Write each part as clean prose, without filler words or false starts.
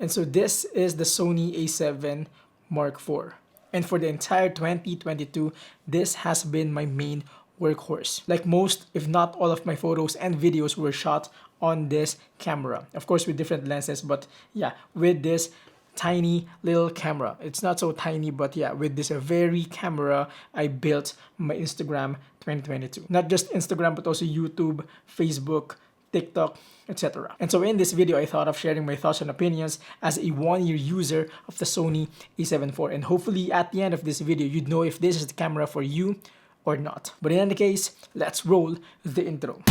And so this is the Sony A7 Mark IV. And for the entire 2022, this has been my main workhorse. Like most, if not all of my photos and videos were shot on this camera. Of course with different lenses, but yeah, with this tiny little camera. It's not so tiny, but yeah, with this very camera, I built my Instagram 2022. Not just Instagram, but also YouTube, Facebook, TikTok, etc. And so in this video, I thought of sharing my thoughts and opinions as a 1-year user of the Sony A7 IV. And hopefully at the end of this video, you'd know if this is the camera for you or not. But in any case, let's roll the intro.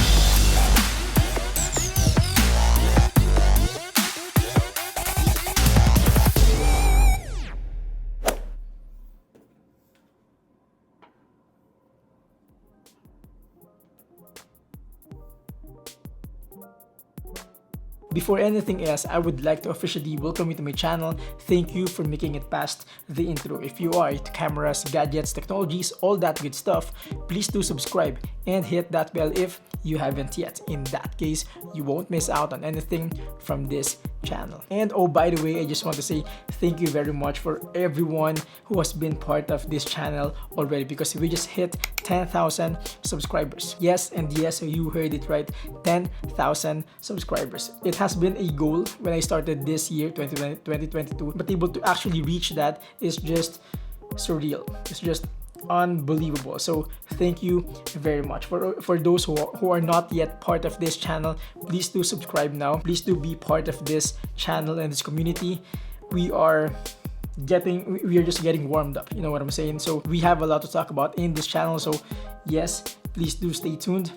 Before anything else, I would like to officially welcome you to my channel. Thank you for making it past the intro. If you are into cameras, gadgets, technologies, all that good stuff, please do subscribe and hit that bell if you haven't yet. In that case, you won't miss out on anything from this channel. And oh, by the way, I just want to say thank you very much for everyone who has been part of this channel already, because we just hit 10,000 subscribers. Yes, and yes, you heard it right, 10,000 subscribers. It has been a goal when I started this year, 2022, but able to actually reach that is just surreal. It's just unbelievable. So thank you very much. For those who are not yet part of this channel, please do subscribe now. Please do be part of this channel and this community. We are just getting warmed up, you know what I'm saying? So we have a lot to talk about in this channel, so yes, please do stay tuned.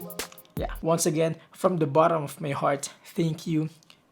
Yeah, once again, from the bottom of my heart, thank you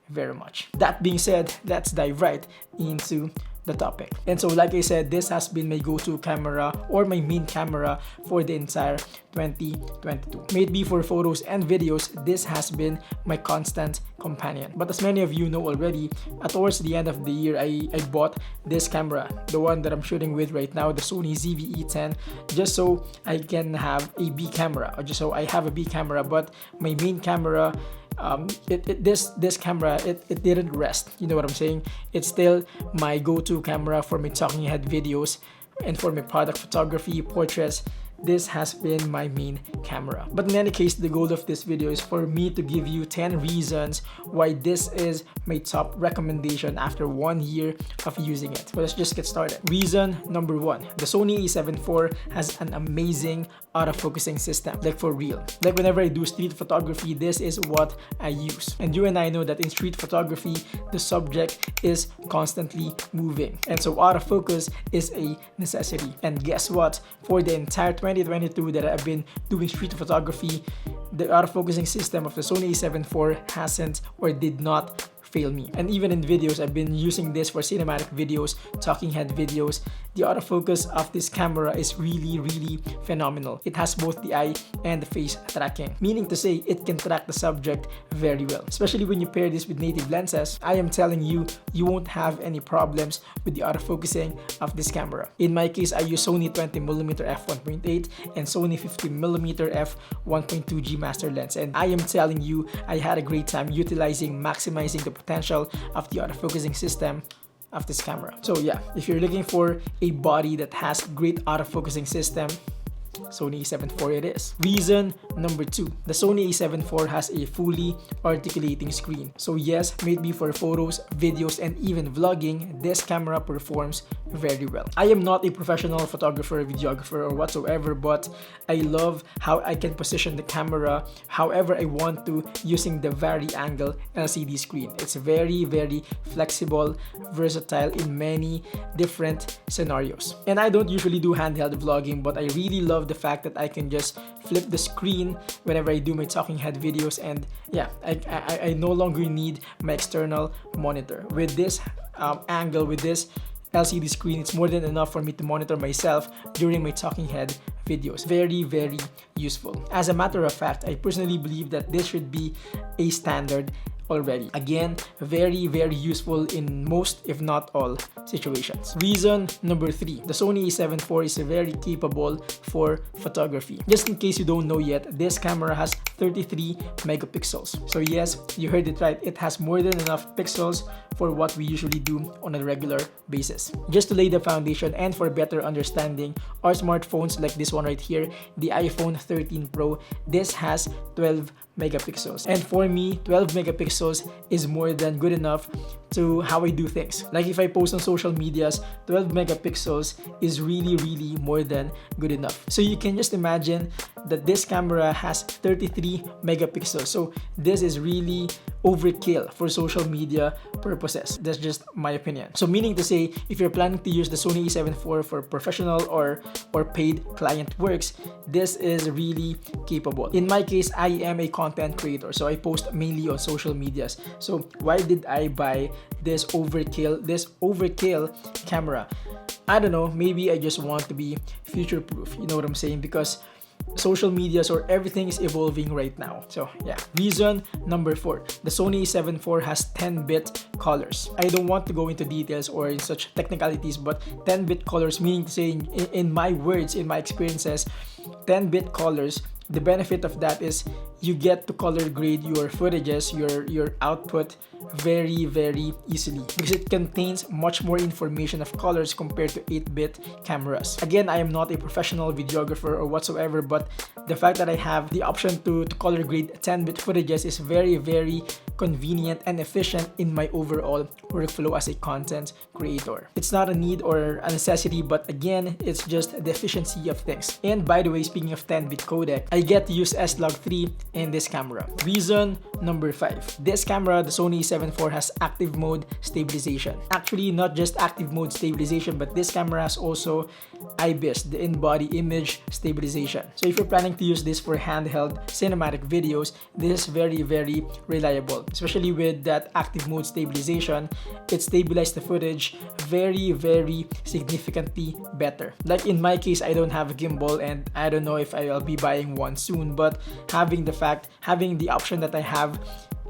very much. That being said, let's dive right into the topic. And so like I said, this has been my go-to camera or my main camera for the entire 2022. May it be for photos and videos, this has been my constant companion. But as many of you know already, towards the end of the year, I bought this camera, the one that I'm shooting with right now, the Sony ZV-E10, just so I can have a B camera, or just so I have a B camera. But my main camera, this camera, it didn't rest, you know what I'm saying? It's still my go-to camera for my talking head videos and for my product photography, portraits. This has been my main camera. But in any case, the goal of this video is for me to give you 10 reasons why this is my top recommendation after 1 year of using it. So let's just get started. Reason number 1, the Sony A7 IV has an amazing autofocusing system, like for real. Like whenever I do street photography, this is what I use. And you and I know that in street photography, the subject is constantly moving. And so autofocus is a necessity. And guess what? For the entire 2022 that I've been doing street photography, the autofocusing system of the Sony A7 IV hasn't or did not fail me. And even in videos, I've been using this for cinematic videos, talking head videos. The autofocus of this camera is really phenomenal. It has both the eye and the face tracking, meaning to say it can track the subject very well. Especially when you pair this with native lenses, I am telling you, you won't have any problems with the autofocusing of this camera. In my case, I use Sony 20mm f1.8 and Sony 50mm f1.2G master lens, and I am telling you, I had a great time maximizing the potential of the autofocusing system of this camera. So yeah, if you're looking for a body that has great autofocusing system, Sony A7 IV it is. Reason number 2, the Sony A7 IV has a fully articulating screen. So yes, may it be for photos, videos, and even vlogging, this camera performs very well. I am not a professional photographer, videographer, or whatsoever, but I love how I can position the camera however I want to using the vari-angle LCD screen. It's very flexible, versatile in many different scenarios. And I don't usually do handheld vlogging, but I really love the fact that I can just flip the screen whenever I do my talking head videos, and yeah, I no longer need my external monitor. With this angle, with this LCD screen, it's more than enough for me to monitor myself during my talking head videos. Very useful. As a matter of fact, I personally believe that this should be a standard already. Again, very useful in most, if not all, situations. Reason number 3, the Sony A7 IV is very capable for photography. Just in case you don't know yet, this camera has 33 megapixels. So yes, you heard it right, it has more than enough pixels for what we usually do on a regular basis. Just to lay the foundation and for better understanding, our smartphones like this one right here, the iPhone 13 Pro, this has 12 megapixels. And for me, 12 megapixels is more than good enough to how I do things. Like if I post on social medias, 12 megapixels is really more than good enough. So you can just imagine that this camera has 33 megapixels. So this is really overkill for social media purposes. That's just my opinion. So meaning to say, if you're planning to use the Sony A7 IV for professional or paid client works, this is really capable. In my case, I am a content creator, so I post mainly on social medias. So why did I buy this overkill camera? I don't know, maybe I just want to be future proof, you know what I'm saying? Because social medias or everything is evolving right now. So yeah. Reason number 4, the Sony A7 IV has 10-bit colors. I don't want to go into details or in such technicalities, but 10-bit colors, meaning to say, in my words, in my experiences, 10-bit colors, the benefit of that is you get to color grade your footages, your output very easily, because it contains much more information of colors compared to 8-bit cameras. Again, I am not a professional videographer or whatsoever, but the fact that I have the option to color grade 10-bit footages is very convenient and efficient in my overall workflow as a content creator. It's not a need or a necessity, but again, it's just the efficiency of things. And by the way, speaking of 10-bit codec, I get to use S-Log3 in this camera. Reason number 5, this camera, the Sony A7 IV, has active mode stabilization. Actually, not just active mode stabilization, but this camera has also IBIS, the in-body image stabilization. So if you're planning to use this for handheld cinematic videos, this is very reliable. Especially with that active mode stabilization, it stabilizes the footage very significantly better. Like in my case, I don't have a gimbal and I don't know if I'll be buying one soon, but having the option that I have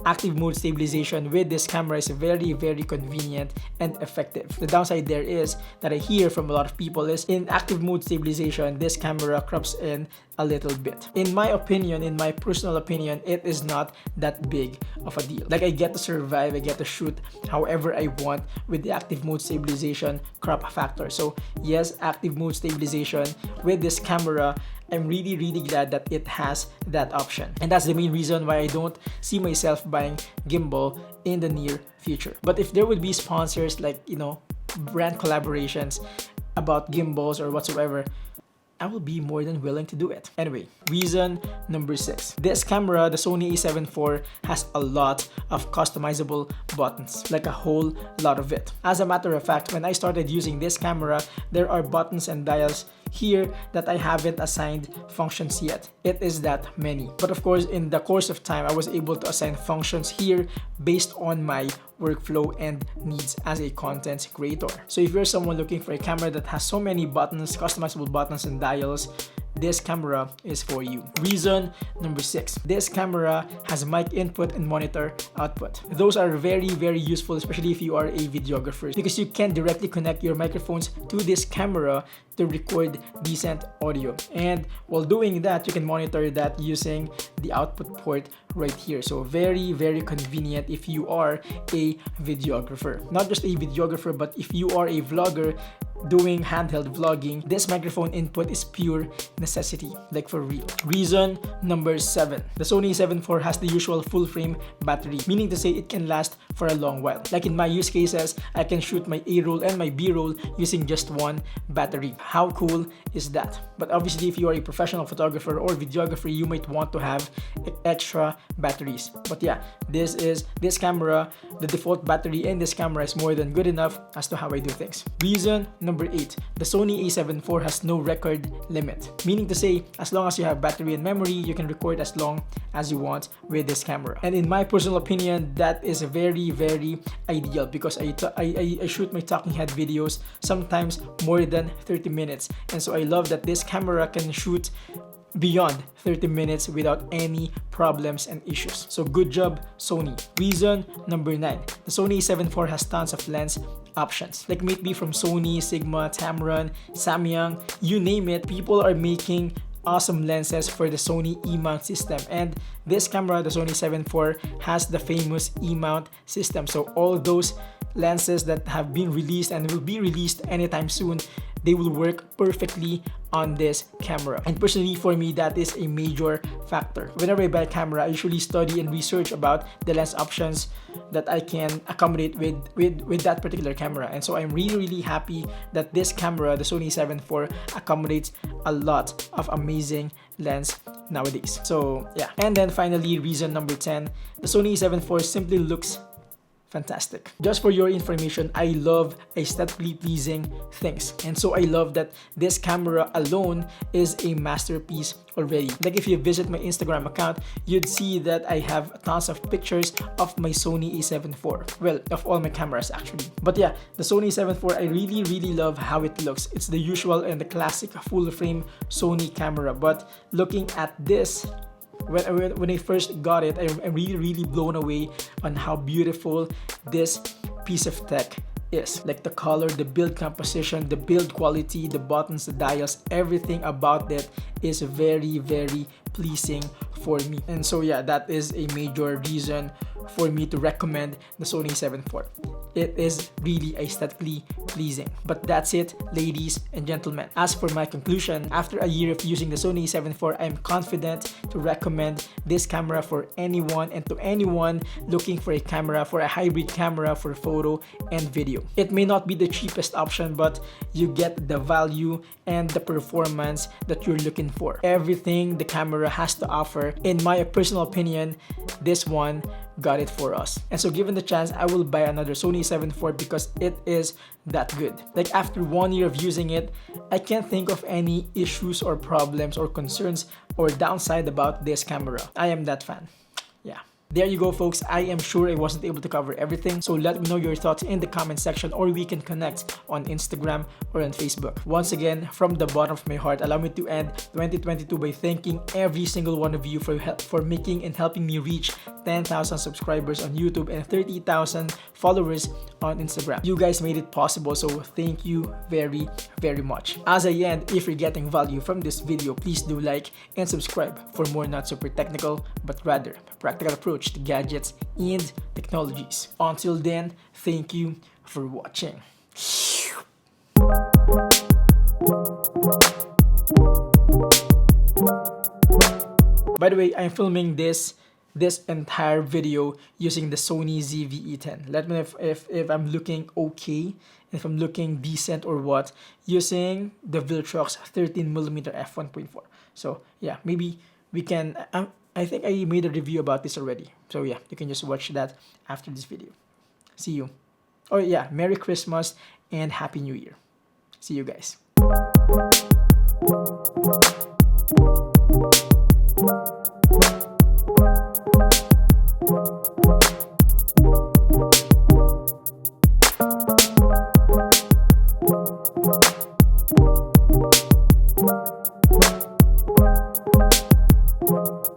active mode stabilization with this camera is very convenient and effective. The downside there is that I hear from a lot of people is in active mode stabilization, this camera crops in a little bit. In my opinion, in my personal opinion, it is not that big of a deal. Like I get to survive, I get to shoot however I want with the active mode stabilization crop factor. So yes, active mode stabilization with this camera, I'm really glad that it has that option. And that's the main reason why I don't see myself buying gimbal in the near future. But if there would be sponsors like, you know, brand collaborations about gimbals or whatsoever, I will be more than willing to do it. Anyway, reason number 6. This camera, the Sony A7 IV, has a lot of customizable buttons, like a whole lot of it. As a matter of fact, when I started using this camera, there are buttons and dials here that I haven't assigned functions yet. It is that many. But of course, in the course of time, I was able to assign functions here based on my workflow and needs as a content creator. So if you're someone looking for a camera that has so many buttons, customizable buttons and dials, this camera is for you. Reason number 6. This camera has mic input and monitor output. Those are very useful, especially if you are a videographer, because you can directly connect your microphones to this camera to record decent audio. And while doing that, you can monitor that using the output port right here. So very convenient if you are a videographer. Not just a videographer, but if you are a vlogger doing handheld vlogging, this microphone input is pure necessity, like for real. Reason number 7. The Sony A7 IV has the usual full frame battery, meaning to say it can last for a long while. Like in my use cases, I can shoot my A-roll and my B-roll using just one battery. How cool is that? But obviously, if you are a professional photographer or videographer, you might want to have extra batteries. But yeah, this camera, the default battery in this camera is more than good enough as to how I do things. Reason number 8. The Sony A7 IV has no record limit, meaning to say, as long as you have battery and memory, you can record as long as you want with this camera. And in my personal opinion, that is very ideal, because I shoot my talking head videos sometimes more than 30 minutes, and so I love that this camera can shoot beyond 30 minutes without any problems and issues. So good job, Sony. Reason number 9. The Sony A7 IV has tons of lens options. Like may it be from Sony, Sigma, Tamron, Samyang, you name it, people are making awesome lenses for the Sony E-mount system. And this camera, the Sony A7 IV, has the famous E-mount system. So all those lenses that have been released and will be released anytime soon, they will work perfectly on this camera. And personally, for me, that is a major factor. Whenever I buy a camera, I usually study and research about the lens options that I can accommodate with that particular camera. And so I'm really happy that this camera, the Sony A7 IV, accommodates a lot of amazing lens nowadays. So yeah. And then finally, reason number 10, the Sony A7 IV simply looks fantastic. Just for your information, I love aesthetically pleasing things. And so I love that this camera alone is a masterpiece already. Like if you visit my Instagram account, you'd see that I have tons of pictures of my Sony A7 IV. Well, of all my cameras actually. But yeah, the Sony A7 IV, I really love how it looks. It's the usual and the classic full frame Sony camera. But looking at this, when I first got it, I'm really blown away on how beautiful this piece of tech is. Like the color, the build composition, the build quality, the buttons, the dials, everything about it is very pleasing for me. And so yeah, that is a major reason for me to recommend the Sony A7 IV. It is really aesthetically pleasing. But that's it, ladies and gentlemen. As for my conclusion, after a year of using the Sony A7 IV, I'm confident to recommend this camera for anyone and to anyone looking for a camera, for a hybrid camera for photo and video. It may not be the cheapest option, but you get the value and the performance that you're looking for. Everything the camera has to offer, in my personal opinion, this one got it for us. And so given the chance, I will buy another Sony A7 IV because it is that good. Like after 1 year of using it, I can't think of any issues or problems or concerns or downside about this camera. I am that fan. Yeah. There you go, folks. I am sure I wasn't able to cover everything, so let me know your thoughts in the comment section, or we can connect on Instagram or on Facebook. Once again, from the bottom of my heart, allow me to end 2022 by thanking every single one of you for making and helping me reach 10,000 subscribers on YouTube and 30,000 followers on Instagram. You guys made it possible, so thank you very much. As I end, if you're getting value from this video, please do like and subscribe for more not super technical, but rather practical approach to gadgets and technologies. Until then, thank you for watching. By the way, I'm filming this entire video using the Sony ZV-E10. Let me know if I'm looking okay, if I'm looking decent or what, using the Viltrox 13mm f1.4. So yeah, maybe we can, I think I made a review about this already. So yeah, you can just watch that after this video. See you. Oh yeah, Merry Christmas and Happy New Year. See you guys.